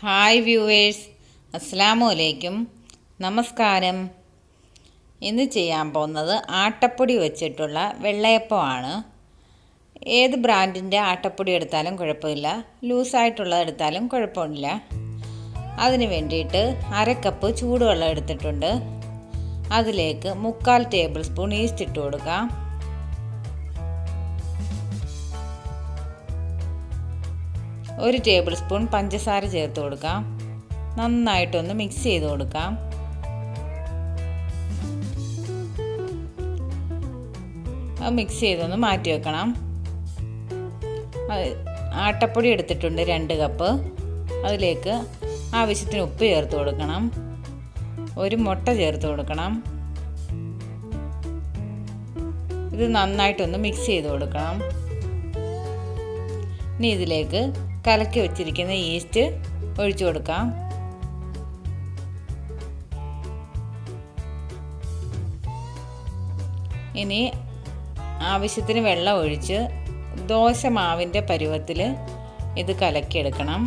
Hi viewers, അസ്സലാമു അലൈക്കും, നമസ്കാരം. ഇന്ന് ചെയ്യാൻ പോകുന്നത് ആട്ടപ്പൊടി വെച്ചിട്ടുള്ള വെള്ളയപ്പമാണ്. ഏത് ബ്രാൻഡിൻ്റെ ആട്ടപ്പൊടി എടുത്താലും കുഴപ്പമില്ല, ലൂസായിട്ടുള്ളത് എടുത്താലും കുഴപ്പമില്ല. അതിന് വേണ്ടിയിട്ട് 1/2 കപ്പ് ചൂടുവെള്ളം എടുത്തിട്ടുണ്ട്. അതിലേക്ക് 3/4 ടേബിൾ സ്പൂൺ ഈസ്റ്റ് ഇട്ട് കൊടുക്കാം. ഒരു ടേബിൾ സ്പൂൺ പഞ്ചസാര ചേർത്ത് കൊടുക്കാം. നന്നായിട്ടൊന്ന് മിക്സ് ചെയ്ത് കൊടുക്കാം. അത് മിക്സ് ചെയ്തൊന്ന് മാറ്റി വെക്കണം. ആട്ടപ്പൊടി എടുത്തിട്ടുണ്ട് 2 കപ്പ്. അതിലേക്ക് ആവശ്യത്തിന് ഉപ്പ് ചേർത്ത് കൊടുക്കണം. ഒരു മുട്ട ചേർത്ത് കൊടുക്കണം. ഇത് നന്നായിട്ടൊന്ന് മിക്സ് ചെയ്ത് കൊടുക്കണം. ഇനി ഇതിലേക്ക് കലക്കി വെച്ചിരിക്കുന്ന ഈസ്റ്റ് ഒഴിച്ചു കൊടുക്കാം. ഇനി ആവശ്യത്തിന് വെള്ളം ഒഴിച്ച് ദോശ മാവിൻ്റെ പരുവത്തിൽ ഇത് കലക്കിയെടുക്കണം.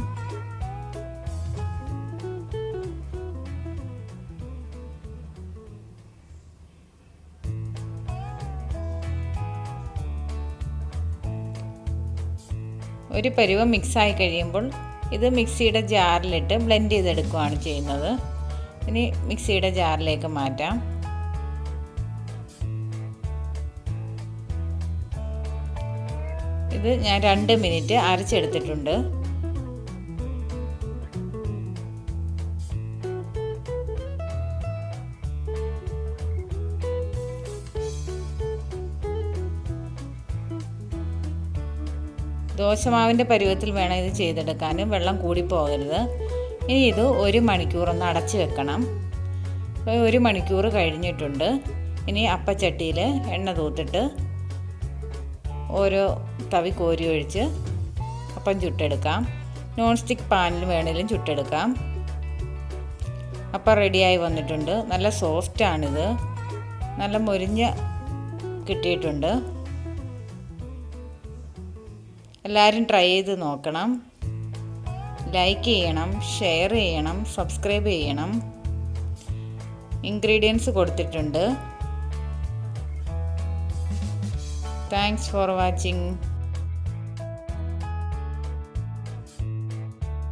ഒരു പരുവം മിക്സായി കഴിയുമ്പോൾ ഇത് മിക്സിയുടെ ജാറിലിട്ട് ബ്ലെൻഡ് ചെയ്തെടുക്കുകയാണ് ചെയ്യുന്നത്. ഇനി മിക്സിയുടെ ജാറിലേക്ക് മാറ്റാം. ഇത് ഞാൻ 2 മിനിറ്റ് അരച്ചെടുത്തിട്ടുണ്ട്. ദോശമാവിൻ്റെ പരുവത്തിൽ വേണം ഇത് ചെയ്തെടുക്കാൻ, വെള്ളം കൂടി പോകരുത്. ഇനി ഇത് 1 മണിക്കൂറൊന്ന് അടച്ച് വെക്കണം. 1 മണിക്കൂർ കഴിഞ്ഞിട്ടുണ്ട്. ഇനി അപ്പച്ചട്ടിയിൽ എണ്ണ തൂത്തിട്ട് ഓരോ തവി കോരി ഒഴിച്ച് അപ്പം ചുട്ടെടുക്കാം. നോൺ സ്റ്റിക്ക് പാനിൽ വേണമെങ്കിലും ചുട്ടെടുക്കാം. അപ്പം റെഡിയായി വന്നിട്ടുണ്ട്. നല്ല സോഫ്റ്റാണിത്, നല്ല മൊരിഞ്ഞ് കിട്ടിയിട്ടുണ്ട്. എല്ലാവരും ട്രൈ ചെയ്ത് നോക്കണം. ലൈക്ക് ചെയ്യണം, ഷെയർ ചെയ്യണം, സബ്സ്ക്രൈബ് ചെയ്യണം. ഇൻഗ്രീഡിയൻസ് കൊടുത്തിട്ടുണ്ട്. Thanks for watching.